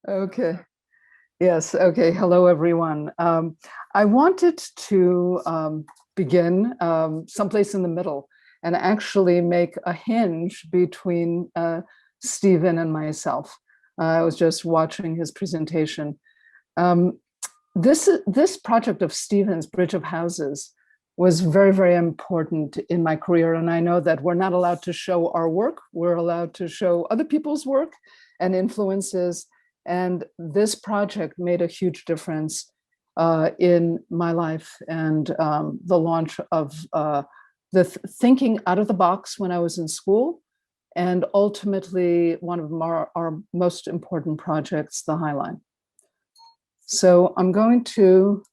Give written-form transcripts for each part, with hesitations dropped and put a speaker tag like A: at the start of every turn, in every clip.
A: Okay. Yes. Okay. Hello, everyone. I wanted to begin someplace in the middle and actually make a hinge between Stephen and myself. I was just watching his presentation. Um, this project of Stephen's Bridge of Houses was very, very important in my career. And I know that we're not allowed to show our work. We're allowed to show other people's work and influences. And this project made a huge difference in my life and the launch of thinking out of the box when I was in school. And ultimately, one of our most important projects, the High Line. So I'm going to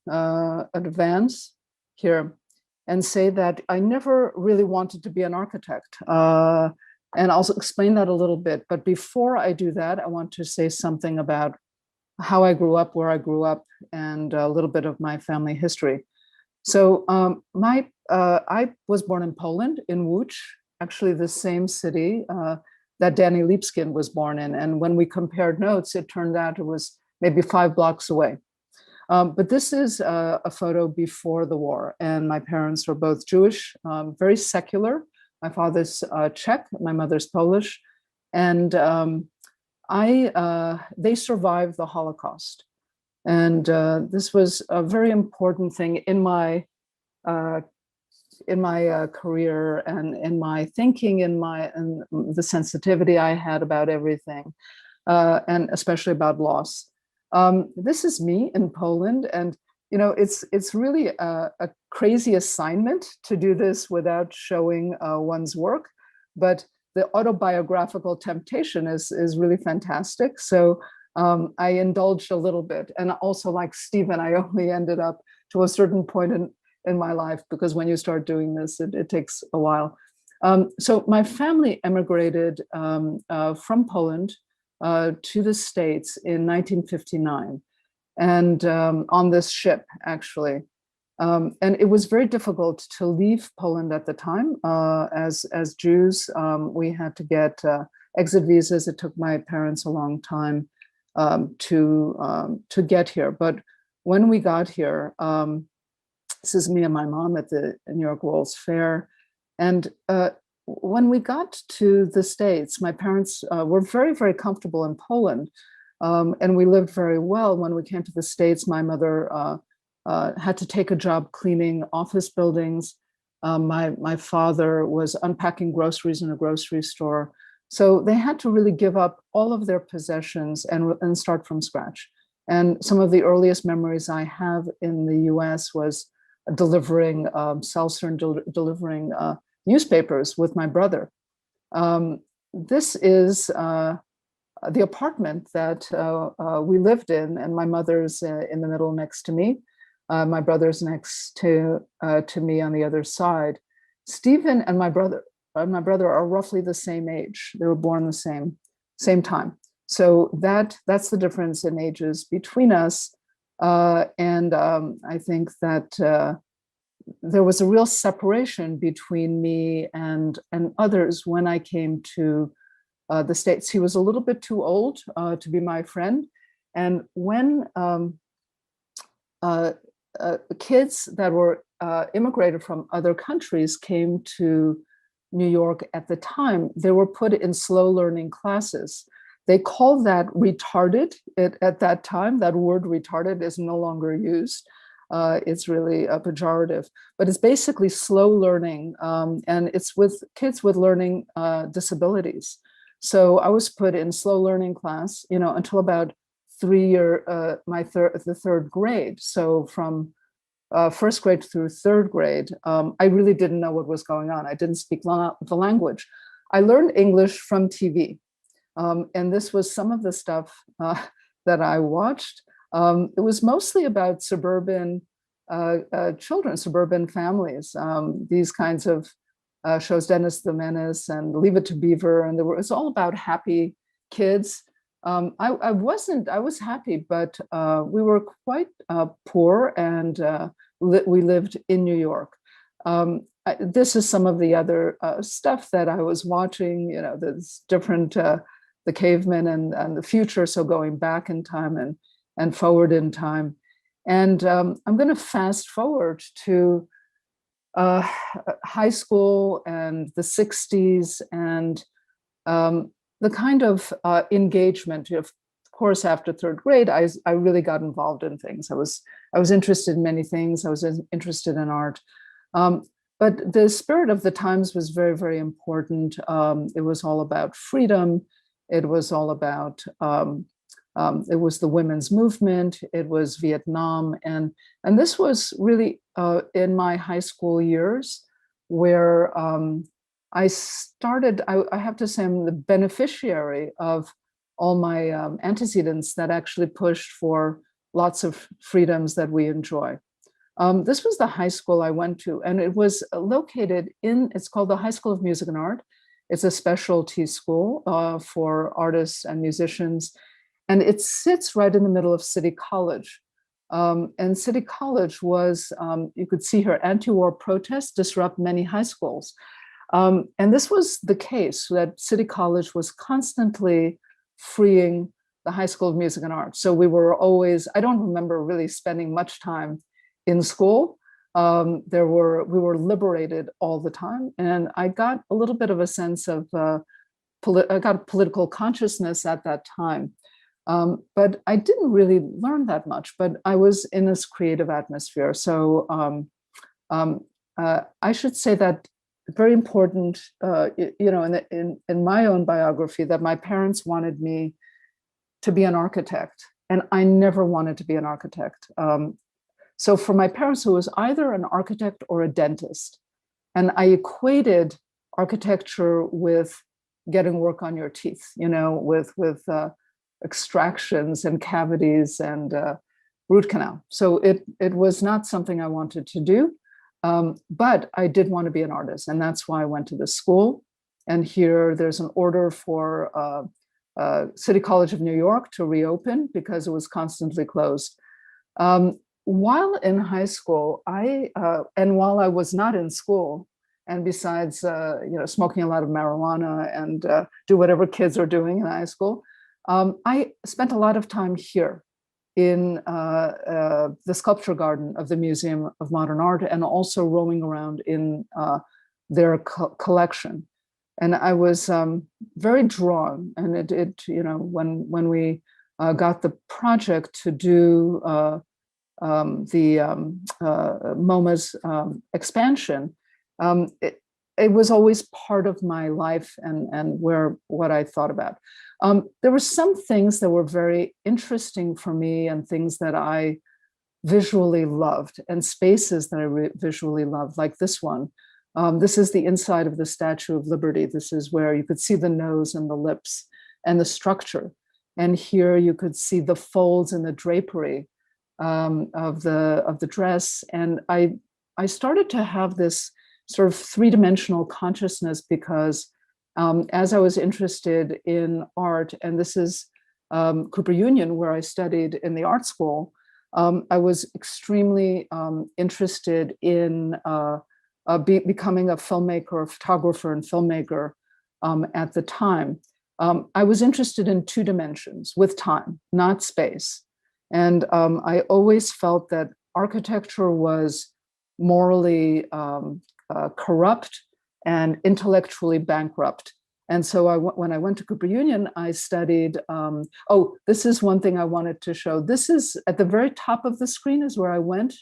A: advance here and say that I never really wanted to be an architect. And I'll explain that a little bit. But before I do that, I want to say something about how I grew up, where I grew up, and a little bit of my family history. So I was born in Poland, in Łódź, actually the same city that Danny Libeskind was born in. And when we compared notes, it turned out it was maybe 5 blocks away. But this is a photo before the war, and my parents were both Jewish, very secular. My father's Czech, my mother's Polish, and they survived the Holocaust. And this was a very important thing in my career and in my thinking, in the sensitivity I had about everything, and especially about loss. This is me in Poland, and it's really a crazy assignment to do this without showing one's work, but the autobiographical temptation is really fantastic. So I indulged a little bit, and also like Stephen, I only ended up to a certain point in my life, because when you start doing this, it takes a while. So my family emigrated from Poland to the States in 1959, and on this ship, actually. And it was very difficult to leave Poland at the time. As Jews, we had to get exit visas. It took my parents a long time to get here. But when we got here, this is me and my mom at the New York World's Fair. And when we got to the States, my parents were very, very comfortable in Poland. And we lived very well. When we came to the States, my mother had to take a job cleaning office buildings. My father was unpacking groceries in a grocery store. So they had to really give up all of their possessions and start from scratch. And some of the earliest memories I have in the US was delivering seltzer and delivering newspapers with my brother. This is the apartment that we lived in, and my mother's in the middle next to me. My brother's next to me on the other side. Stephen and my brother are roughly the same age. They were born the same time. So that's the difference in ages between us. And I think that there was a real separation between me and others when I came to the States. He was a little bit too old to be my friend. And when kids that were immigrated from other countries came to New York at the time, they were put in slow learning classes. They called that retarded at that time. That word retarded is no longer used. It's really a pejorative, but it's basically slow learning, and it's with kids with learning disabilities. So I was put in slow learning class, until about the third grade. So from first grade through third grade, I really didn't know what was going on. I didn't speak the language. I learned English from TV. And this was some of the stuff that I watched. It was mostly about suburban children, suburban families, these kinds of shows, Dennis the Menace and Leave It to Beaver. And it's all about happy kids. I was happy, but we were quite poor, and we lived in New York. This is some of the other stuff that I was watching, there's different the cavemen and the future, so going back in time and forward in time. And I'm going to fast forward to high school and the 60s and the kind of engagement. Of course, after third grade, I really got involved in things. I was interested in many things. I was interested in art. But the spirit of the times was very, very important. It was all about freedom. It was all about, it was the women's movement. It was Vietnam. And this was really in my high school years where I started, I have to say I'm the beneficiary of all my antecedents that actually pushed for lots of freedoms that we enjoy. This was the high school I went to, and it was located it's called the High School of Music and Art. It's a specialty school for artists and musicians, and it sits right in the middle of City College. And City College was, you could see here, anti-war protests disrupt many high schools. And this was the case, that City College was constantly freeing the High School of Music and Art. So we were always, I don't remember really spending much time in school. We were liberated all the time. And I got a little bit of a sense of, I got political consciousness at that time. But I didn't really learn that much, but I was in this creative atmosphere. So I should say that very important, you know, in my own biography, that my parents wanted me to be an architect, and I never wanted to be an architect. So for my parents, it was either an architect or a dentist. And I equated architecture with getting work on your teeth, you know, with extractions and cavities and root canal. So it was not something I wanted to do, but I did want to be an artist. And that's why I went to this school. And here there's an order for City College of New York to reopen because it was constantly closed. While in high school, and while I was not in school, and besides, you know, smoking a lot of marijuana and do whatever kids are doing in high school, I spent a lot of time here in the sculpture garden of the Museum of Modern Art, and also roaming around in their collection. And I was very drawn, and it you know, when we got the project to do the MoMA's expansion, it was always part of my life and what I thought about. There were some things that were very interesting for me, and things that I visually loved, and spaces that I visually loved, like this one. This is the inside of the Statue of Liberty. This is where you could see the nose and the lips and the structure. And here you could see the folds and the drapery of the dress. And I started to have this sort of three-dimensional consciousness because as I was interested in art, and this is Cooper Union, where I studied in the art school, I was extremely interested in becoming a filmmaker, a photographer and filmmaker at the time. I was interested in two dimensions with time, not space. And I always felt that architecture was morally corrupt and intellectually bankrupt. And so when I went to Cooper Union, I studied, oh, this is one thing I wanted to show. This is at the very top of the screen is where I went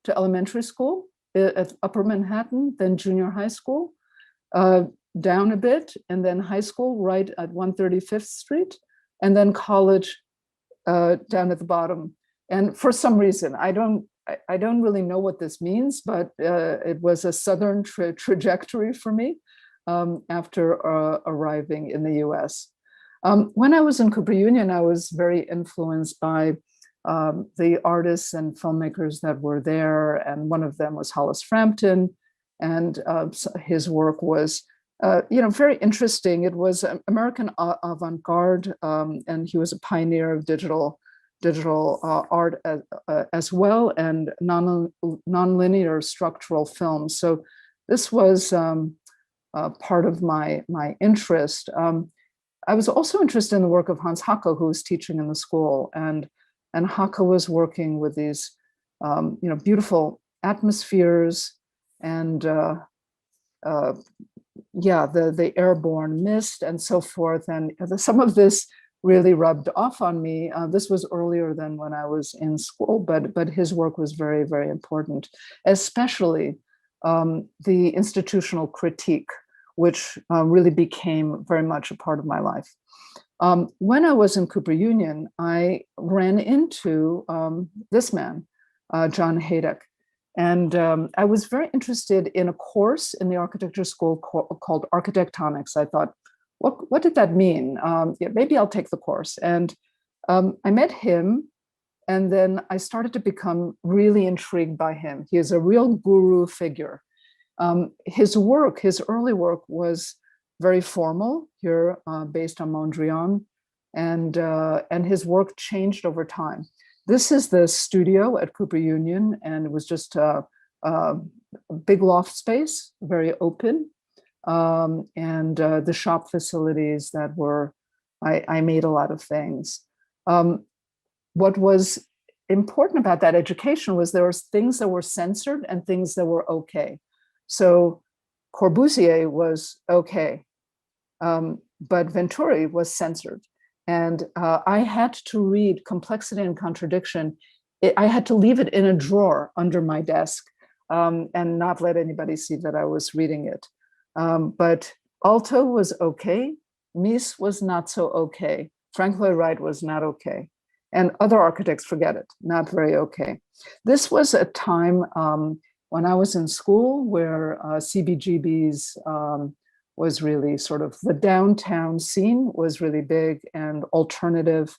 A: to elementary school at Upper Manhattan, then junior high school, down a bit, and then high school right at 135th Street, and then college down at the bottom. And for some reason, I don't really know what this means, but it was a Southern trajectory for me after arriving in the US. When I was in Cooper Union, I was very influenced by the artists and filmmakers that were there. And one of them was Hollis Frampton. And his work was, you know, very interesting. It was American avant-garde, and he was a pioneer of digital art as well, and nonlinear structural films. So this was part of my interest. I was also interested in the work of Hans Haacke, who was teaching in the school, and Haacke was working with these, beautiful atmospheres and the airborne mist and so forth. And some of this really rubbed off on me. This was earlier than when I was in school, but his work was very, very important, especially the institutional critique, which really became very much a part of my life. When I was in Cooper Union, I ran into this man, John Haydock. And I was very interested in a course in the architecture school called Architectonics. I thought, what did that mean? Maybe I'll take the course. And I met him, and then I started to become really intrigued by him. He is a real guru figure. His early work was very formal here, based on Mondrian, and his work changed over time. This is the studio at Cooper Union, and it was just a big loft space, very open, and the shop facilities that were, I made a lot of things. What was important about that education was there were things that were censored and things that were okay. So Corbusier was okay, but Venturi was censored. And I had to read Complexity and Contradiction. I had to leave it in a drawer under my desk and not let anybody see that I was reading it. But Alto was okay. Mies was not so okay. Frank Lloyd Wright was not okay. And other architects, forget it, not very okay. This was a time when I was in school where CBGB's was really sort of the downtown scene was really big, and alternative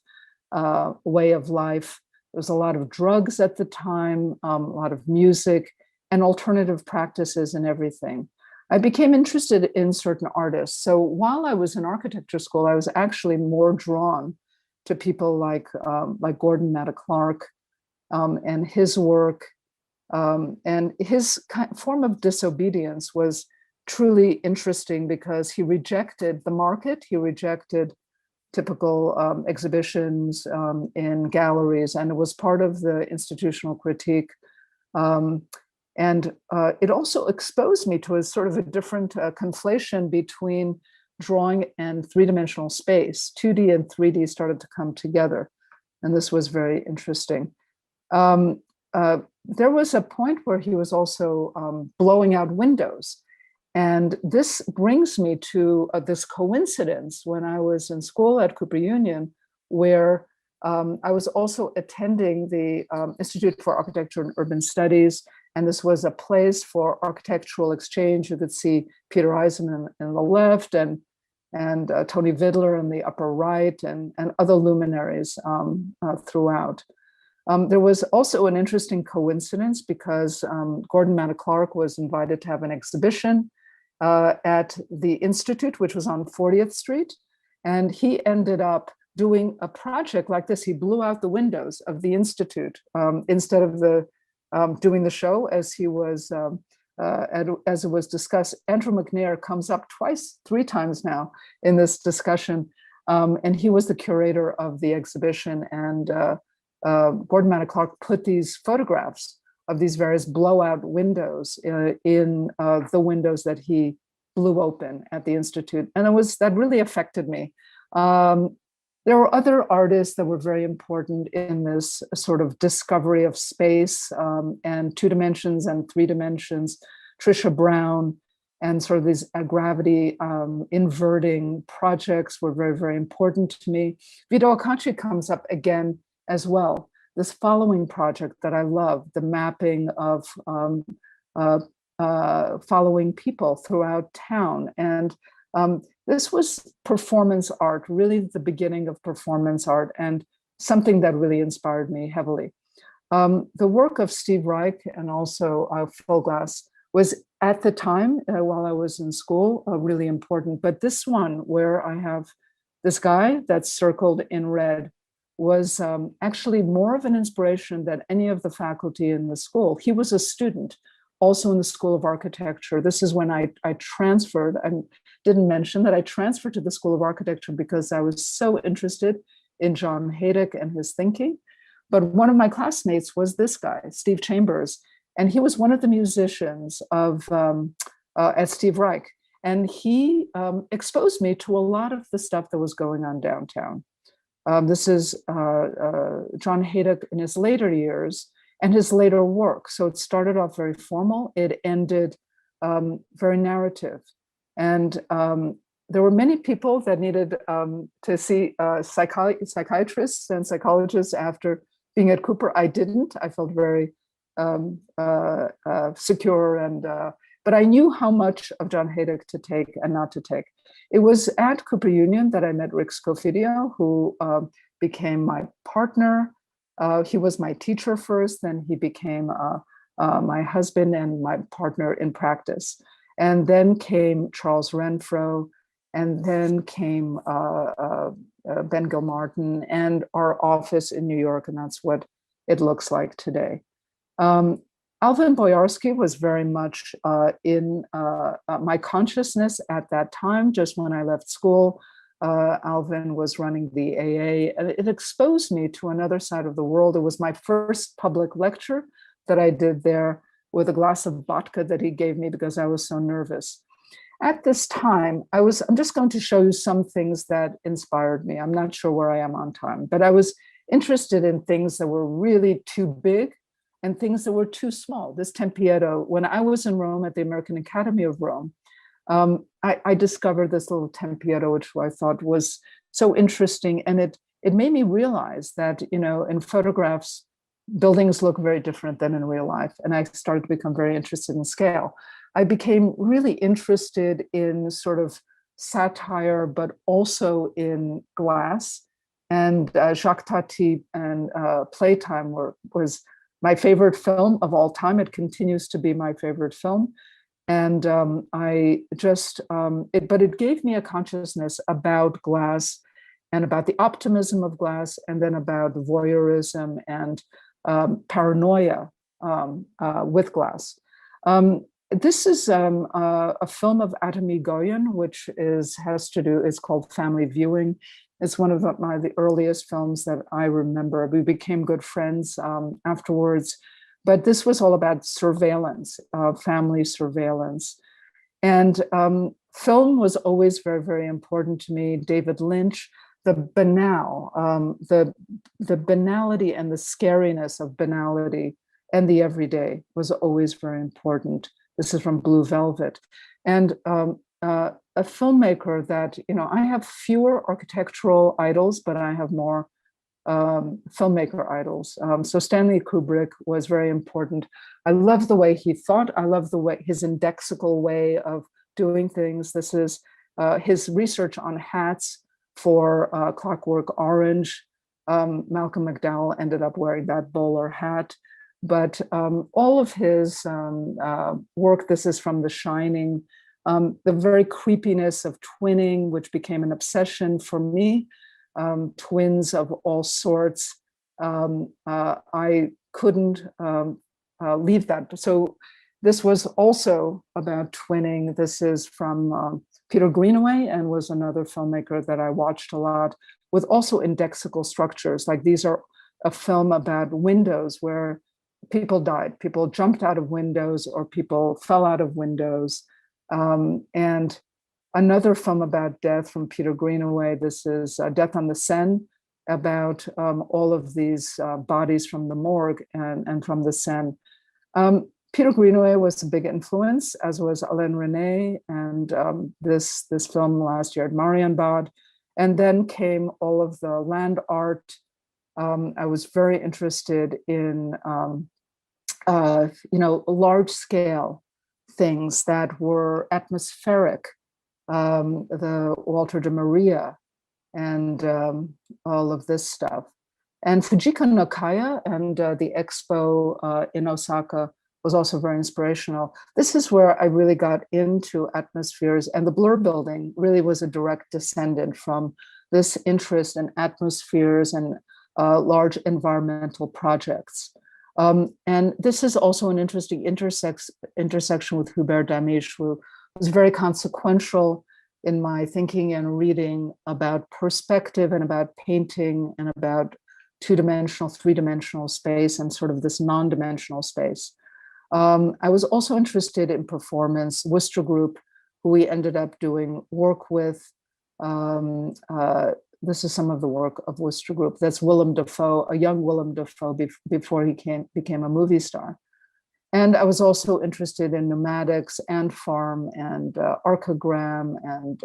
A: way of life. There was a lot of drugs at the time, a lot of music, and alternative practices and everything. I became interested in certain artists. So while I was in architecture school, I was actually more drawn to people like Gordon Matta Clark and his work. And his form of disobedience was truly interesting because he rejected the market. He rejected typical exhibitions in galleries, and it was part of the institutional critique. And it also exposed me to a sort of a different conflation between drawing and three-dimensional space. 2D and 3D started to come together, and this was very interesting. There was a point where he was also blowing out windows. And this brings me to this coincidence when I was in school at Cooper Union, where I was also attending the Institute for Architecture and Urban Studies. And this was a place for architectural exchange. You could see Peter Eisenman in the left and Tony Vidler in the upper right, and other luminaries throughout. There was also an interesting coincidence because Gordon Matta Clark was invited to have an exhibition at the Institute, which was on 40th Street. And he ended up doing a project like this. He blew out the windows of the Institute instead of doing the show as he was, as it was discussed. Andrew McNair comes up three times now in this discussion. And he was the curator of the exhibition. And Gordon Matta Clark put these photographs of these various blowout windows in the windows that he blew open at the Institute. And that really affected me. There were other artists that were very important in this sort of discovery of space and 2 dimensions and 3 dimensions. Trisha Brown and sort of these gravity inverting projects were very, very important to me. Vito Acconci comes up again as well. This following project that I love, the mapping of following people throughout town. And this was performance art, really the beginning of performance art, and something that really inspired me heavily. The work of Steve Reich and also Phil Glass was at the time, while I was in school, really important. But this one where I have this guy that's circled in red was actually more of an inspiration than any of the faculty in the school. He was a student also in the School of Architecture. This is when I transferred, and didn't mention that I transferred to the School of Architecture because I was so interested in John Haydock and his thinking. But one of my classmates was this guy, Steve Chambers, and he was one of the musicians of at Steve Reich. And he exposed me to a lot of the stuff that was going on downtown. This is John Haydock in his later years and his later work. So it started off very formal. It ended very narrative. And there were many people that needed to see psychiatrists and psychologists after being at Cooper. I didn't. I felt very secure, and but I knew how much of John Haydock to take and not to take. It was at Cooper Union that I met Rick Scofidio, who became my partner. He was my teacher first, then he became my husband and my partner in practice. And then came Charles Renfro, and then came Ben Gilmartin and our office in New York, and that's what it looks like today. Alvin Boyarsky was very much in my consciousness at that time. Just when I left school, Alvin was running the AA, and it exposed me to another side of the world. It was my first public lecture that I did there with a glass of vodka that he gave me because I was so nervous. At this time, I'm just going to show you some things that inspired me. I'm not sure where I am on time, but I was interested in things that were really too big and things that were too small. This Tempietto, when I was in Rome at the American Academy of Rome, I discovered this little Tempietto, which I thought was so interesting. And it made me realize that, you know, in photographs, buildings look very different than in real life. And I started to become very interested in scale. I became really interested in sort of satire, but also in glass. And Jacques Tati and Playtime was my favorite film of all time. It continues to be my favorite film. And but it gave me a consciousness about glass and about the optimism of glass, and then about voyeurism and paranoia with glass. This is a film of Atomy Goyen, which is called Family Viewing. It's one of the earliest films that I remember. We became good friends afterwards, but this was all about surveillance, family surveillance. And film was always very, very important to me. David Lynch, the banality and the scariness of banality and the everyday was always very important. This is from Blue Velvet. And a filmmaker that, you know, I have fewer architectural idols, but I have more filmmaker idols. So Stanley Kubrick was very important. I love the way he thought. I love his indexical way of doing things. This is his research on hats for Clockwork Orange. Malcolm McDowell ended up wearing that bowler hat. But all of his work, this is from The Shining, the very creepiness of twinning, which became an obsession for me, twins of all sorts. I couldn't leave that. So this was also about twinning. This is from Peter Greenaway, and was another filmmaker that I watched a lot, with also indexical structures. Like these are a film about windows where people died, people jumped out of windows, or people fell out of windows. And another film about death from Peter Greenaway. This is Death on the Seine, about all of these bodies from the morgue and from the Seine. Peter Greenaway was a big influence, as was Alain Resnais, and this film last year at Marienbad. And then came all of the land art. I was very interested in large scale things that were atmospheric, the Walter de Maria and all of this stuff. And Fujiko no Kaya and the expo in Osaka was also very inspirational. This is where I really got into atmospheres, and the Blur building really was a direct descendant from this interest in atmospheres and large environmental projects. And this is also an interesting intersection with Hubert Damisch, who was very consequential in my thinking and reading about perspective and about painting and about two-dimensional, three-dimensional space and sort of this non-dimensional space. I was also interested in performance. Worcester Group, who we ended up doing work with. This is some of the work of Worcester Group. That's Willem Dafoe, a young Willem Dafoe before he became a movie star. And I was also interested in nomadics and farm and archogram and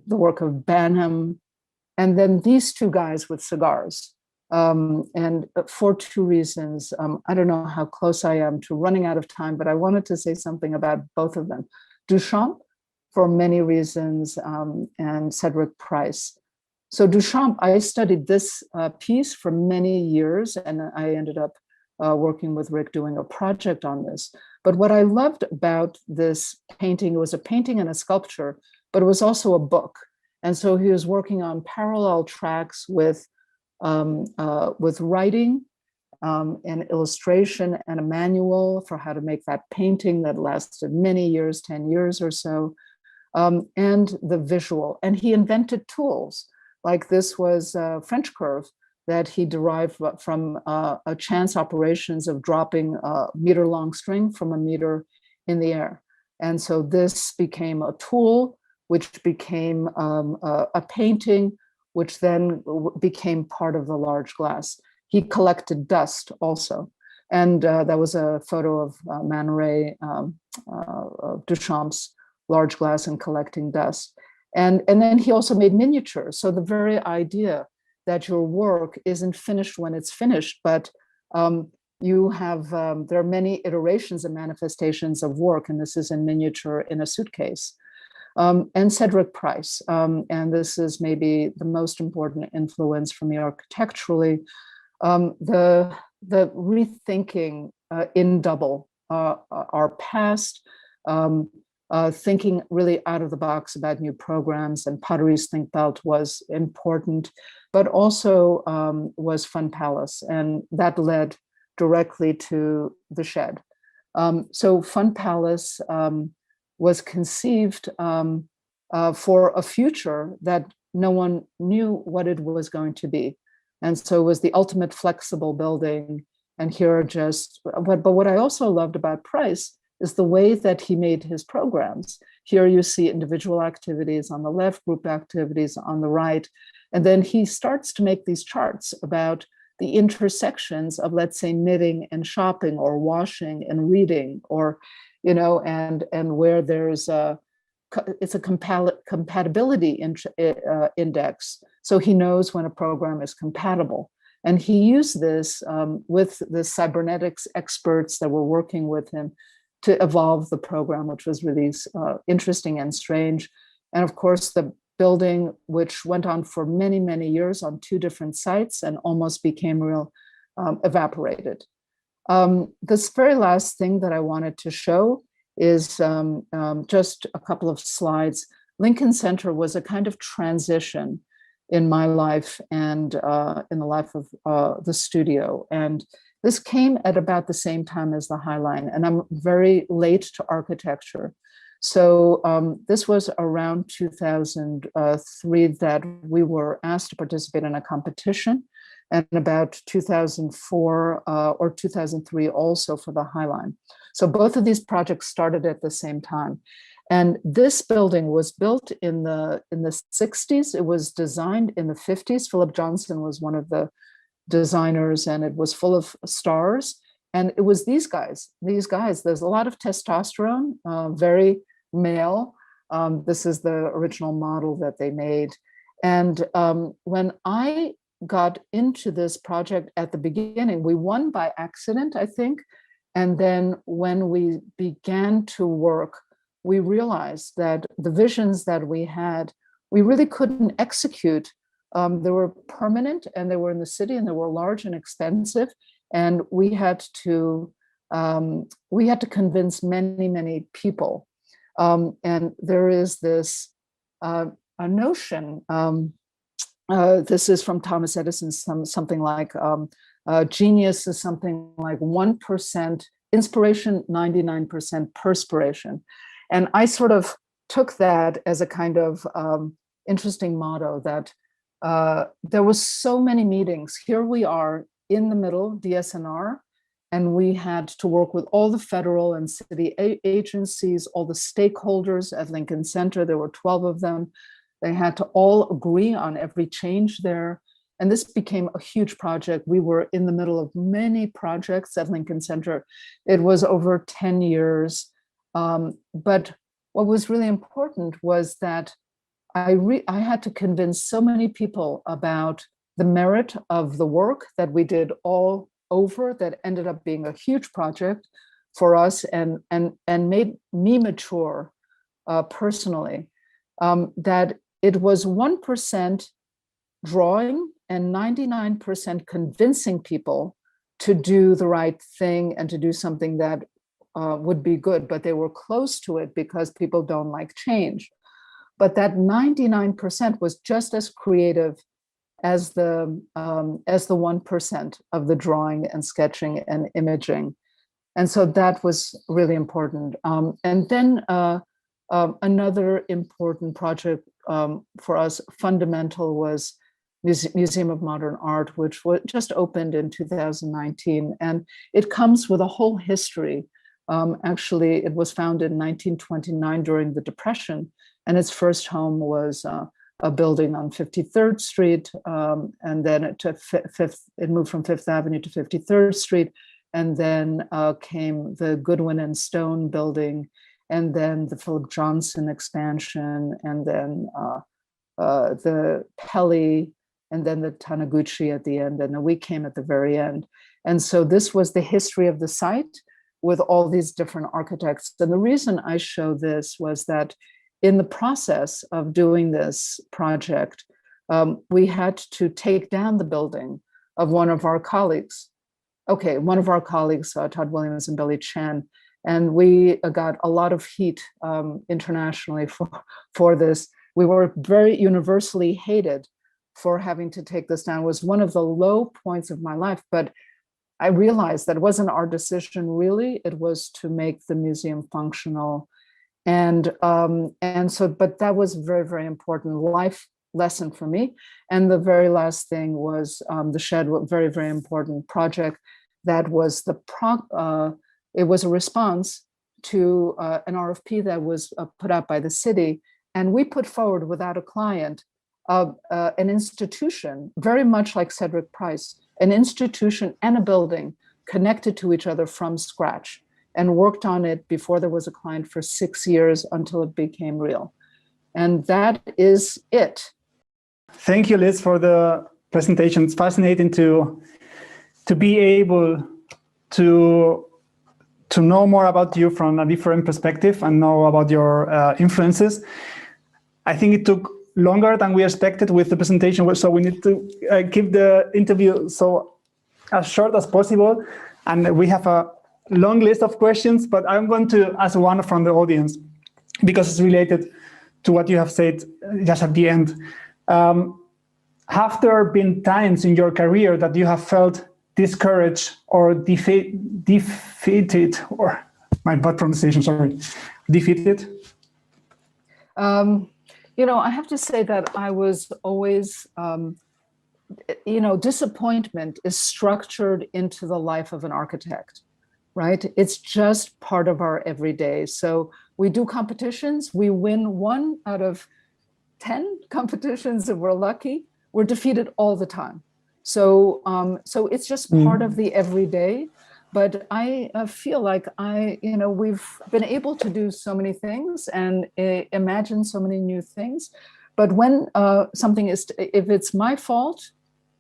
A: the work of Banham. And then these two guys with cigars. And for two reasons, I don't know how close I am to running out of time, but I wanted to say something about both of them. Duchamp, for many reasons, and Cedric Price. So Duchamp, I studied this piece for many years, and I ended up working with Rick doing a project on this. But what I loved about this painting, it was a painting and a sculpture, but it was also a book. And so he was working on parallel tracks with writing and illustration and a manual for how to make that painting that lasted many years, 10 years or so, and the visual. And he invented tools, like this was French curve that he derived from a chance operations of dropping a meter-long string from a meter in the air. And so this became a tool, which became a painting, which then became part of the large glass. He collected dust also. And that was a photo of Man Ray, Duchamp's large glass and collecting dust. And then he also made miniatures. So the very idea that your work isn't finished when it's finished, but you have, there are many iterations and manifestations of work, and this is in miniature in a suitcase. And Cedric Price, and this is maybe the most important influence for me architecturally, the rethinking in double our past, thinking really out of the box about new programs, and Potteries Think Belt was important, but also was Fun Palace, and that led directly to the shed. So Fun Palace was conceived for a future that no one knew what it was going to be. And so it was the ultimate flexible building. And here are just, but what I also loved about Price is the way that he made his programs. Here you see individual activities on the left, group activities on the right. And then he starts to make these charts about the intersections of, let's say, knitting and shopping, or washing and reading, or, you know, and where there's it's a compatibility index. So he knows when a program is compatible. And he used this with the cybernetics experts that were working with him to evolve the program, which was really interesting and strange. And of course, the building, which went on for many, many years on two different sites and almost became real, evaporated. This very last thing that I wanted to show is just a couple of slides. Lincoln Center was a kind of transition in my life and in the life of the studio. And this came at about the same time as the High Line, and I'm very late to architecture. So this was around 2003 that we were asked to participate in a competition, and about 2004 or 2003 also for the High Line. So both of these projects started at the same time. And this building was built in the 60s. It was designed in the 50s. Philip Johnson was one of the designers, and it was full of stars. And it was these guys, there's a lot of testosterone, very male. This is the original model that they made. And when I got into this project at the beginning, we won by accident, I think. And then when we began to work, we realized that the visions that we had, we really couldn't execute. They were permanent, and they were in the city, and they were large and expensive. And we had to convince many, many people. And there is this a notion. This is from Thomas Edison, something like genius is something like 1% inspiration, 99% perspiration. And I sort of took that as a kind of interesting motto that there was so many meetings. Here we are in the middle, DS+R, and we had to work with all the federal and city agencies, all the stakeholders at Lincoln Center. There were 12 of them. They had to all agree on every change there. And this became a huge project. We were in the middle of many projects at Lincoln Center. It was over 10 years. But what was really important was that I had to convince so many people about the merit of the work that we did all over, that ended up being a huge project for us and made me mature personally, that it was 1% drawing and 99% convincing people to do the right thing and to do something that would be good, but they were close to it because people don't like change. But that 99% was just as creative as the 1% of the drawing and sketching and imaging. And so that was really important. And then another important project for us, fundamental, was Museum of Modern Art, which just opened in 2019. And it comes with a whole history. Actually, it was founded in 1929 during the Depression, and its first home was a building on 53rd Street, and then it moved from Fifth Avenue to 53rd Street, and then came the Goodwin and Stone building, and then the Philip Johnson expansion, and then the Pelly, and then the Taniguchi at the end, and then we came at the very end. And so this was the history of the site with all these different architects. And the reason I show this was that in the process of doing this project, we had to take down the building of one of our colleagues. Okay, one of our colleagues, Todd Williams and Billy Chen, and we got a lot of heat internationally for this. We were very universally hated for having to take this down. It was one of the low points of my life, but I realized that it wasn't our decision really, it was to make the museum functional. And so, but that was very, very important life lesson for me. And the very last thing was the Shed, very, very important project. That was it was a response to an RFP that was put out by the city. And we put forward without a client an institution, very much like Cedric Price, an institution and a building connected to each other from scratch, and worked on it before there was a client for 6 years until it became real. And that is it.
B: Thank you, Liz, for the presentation. It's fascinating to be able to know more about you from a different perspective and know about your influences. I think it took longer than we expected with the presentation, so we need to keep the interview so as short as possible. And we have a long list of questions, but I'm going to ask one from the audience because it's related to what you have said just at the end. Have there been times in your career that you have felt discouraged or defeated, or my bad pronunciation, sorry, defeated?
A: You know, I have to say that I was always, you know, disappointment is structured into the life of an architect, right? It's just part of our everyday. So we do competitions, we win 1 out of 10 competitions if we're lucky. We're defeated all the time. So, so it's just part of the everyday. But I feel like you know, we've been able to do so many things and imagine so many new things. But when something is, if it's my fault,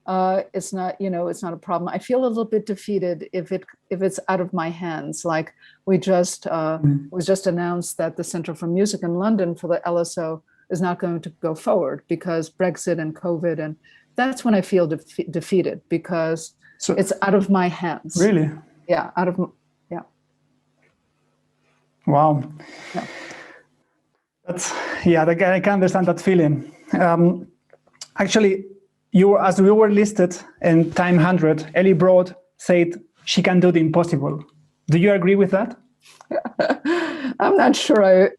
A: it's not, you know, it's not a problem. I feel a little bit defeated if it's out of my hands. Like we just was just announced that the Centre for Music in London for the LSO is not going to go forward because Brexit and COVID, and that's when I feel defeated because it's out of my hands.
B: Really?
A: Yeah, yeah.
B: Wow.
A: Yeah.
B: I can understand that feeling. Actually, as we were listed in Time 100, Ellie Broad said she can do the impossible. Do you agree with that?
A: I'm not sure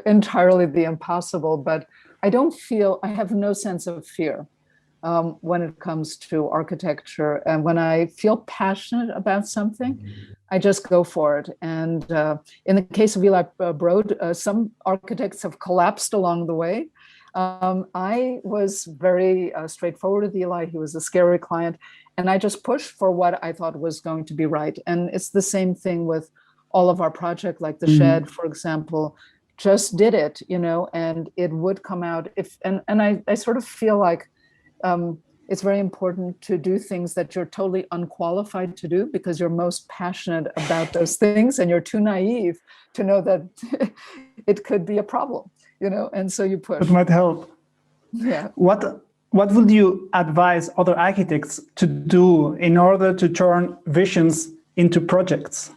A: entirely the impossible, but I don't feel, I have no sense of fear when it comes to architecture. And when I feel passionate about something, I just go for it. And in the case of Eli Broad, some architects have collapsed along the way. I was very straightforward with Eli. He was a scary client. And I just pushed for what I thought was going to be right. And it's the same thing with all of our projects, like the shed, for example, just did it, you know, and it would come out if, and I sort of feel like it's very important to do things that you're totally unqualified to do because you're most passionate about those things and you're too naive to know that it could be a problem, you know, and so you push.
B: It might help.
A: Yeah.
B: What would you advise other architects to do in order to turn visions into projects?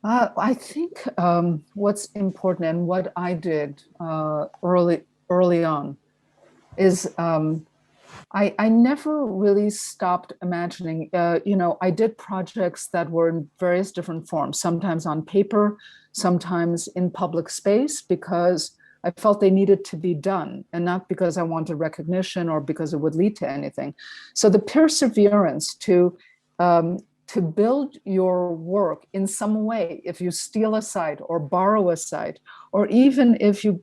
A: I think what's important and what I did early on is I never really stopped imagining. You know, I did projects that were in various different forms, sometimes on paper, sometimes in public space, because I felt they needed to be done and not because I wanted recognition or because it would lead to anything. So the perseverance to build your work in some way, if you steal a site or borrow a site, or even if you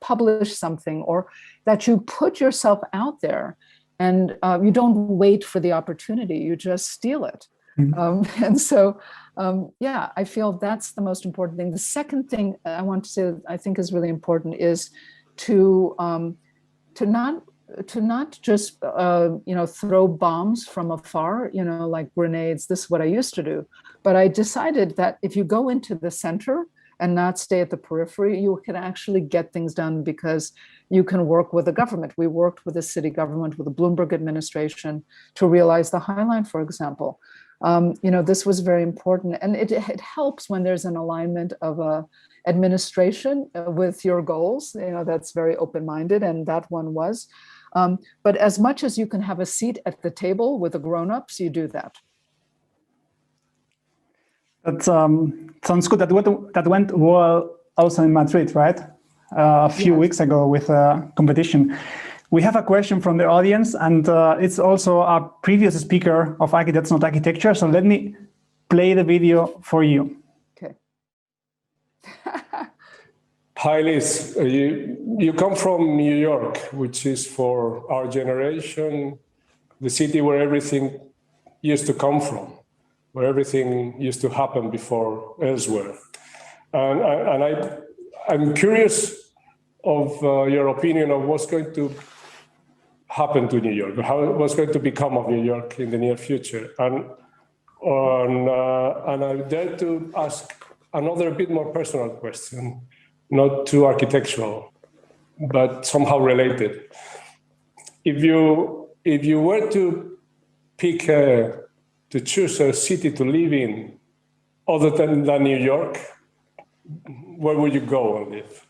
A: publish something, or that you put yourself out there and you don't wait for the opportunity, you just steal it. And so, yeah, I feel that's the most important thing. The second thing I want to say that I think is really important is to not just you know, throw bombs from afar, you know, like grenades. This is what I used to do, but I decided that if you go into the center and not stay at the periphery, you can actually get things done because you can work with the government. We worked with the city government, with the Bloomberg administration to realize the High Line, for example. You know, this was very important, and it helps when there's an alignment of a administration with your goals. You know, that's very open-minded, and that one was. But as much as you can have a seat at the table with the grown-ups, you do that.
B: That sounds good. That went well also in Madrid, right? A few weeks ago with a competition. We have a question from the audience, and it's also a previous speaker of Architects Not Architecture. So let me play the video for you.
A: Okay.
C: Hi, Liz. You come from New York, which is for our generation, the city where everything used to come from, where everything used to happen before elsewhere. And I'm curious of your opinion of what's going to happen to New York, what's going to become of New York in the near future. And I dare to ask another bit more personal question, not too architectural, but somehow related. If you were to pick to choose a city to live in other than New York, where would you go and live?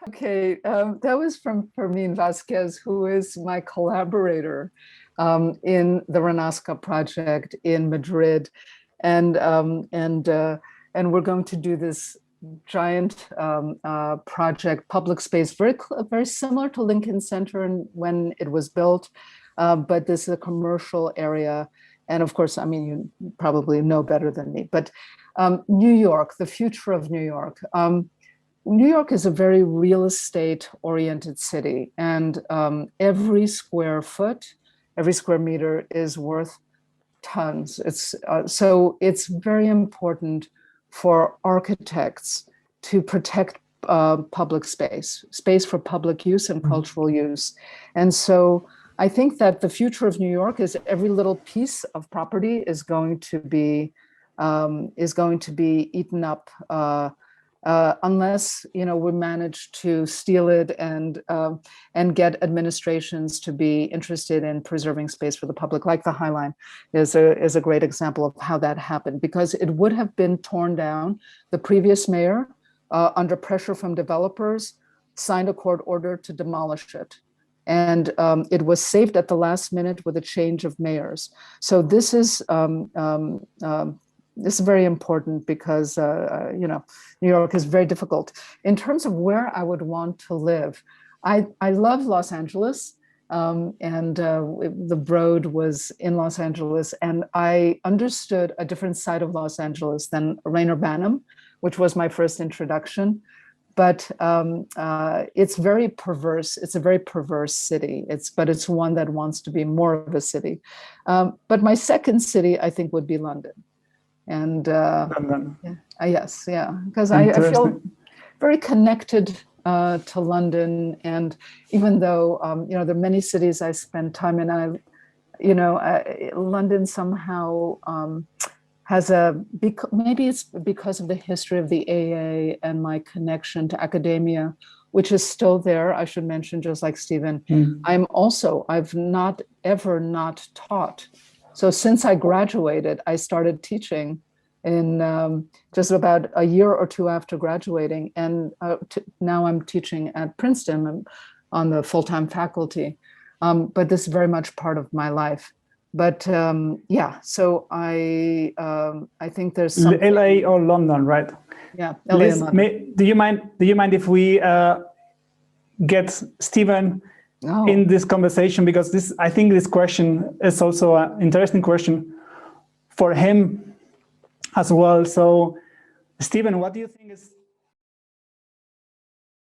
A: Okay, that was from Fermin Vasquez, who is my collaborator in the Renasca project in Madrid, and we're going to do this giant project, public space, very similar to Lincoln Center and when it was built, but this is a commercial area. And of course, I mean, you probably know better than me, but New York, the future of New York. New York is a very real estate oriented city, and every square foot, every square meter is worth tons. So it's very important for architects to protect public space for public use and cultural use. And so I think that the future of New York is every little piece of property is going to be eaten up unless, you know, we manage to steal it and get administrations to be interested in preserving space for the public. Like the High Line is a great example of how that happened, because it would have been torn down. The previous mayor, under pressure from developers, signed a court order to demolish it. And it was saved at the last minute with a change of mayors. So this is this is very important because, you know, New York is very difficult. In terms of where I would want to live, I love Los Angeles. The Broad was in Los Angeles, and I understood a different side of Los Angeles than Rayner Banham, which was my first introduction. But it's very perverse. It's a very perverse city. But it's one that wants to be more of a city. But my second city, I think, would be London. And
B: London.
A: yes, yeah, because I feel very connected to London. And even though, you know, there are many cities I spend time in, London somehow has maybe it's because of the history of the AA and my connection to academia, which is still there, I should mention, just like Stephen. I've not ever not taught. So since I graduated, I started teaching in just about a year or two after graduating. And now I'm teaching at Princeton on the full-time faculty. But this is very much part of my life. But yeah, so I think there's some
B: LA or London, right?
A: Yeah, LA
B: Liz,
A: and London.
B: do you mind if we get Stephen in this conversation, because I think this question is also an interesting question for him as well. So, Stephen, what do you think is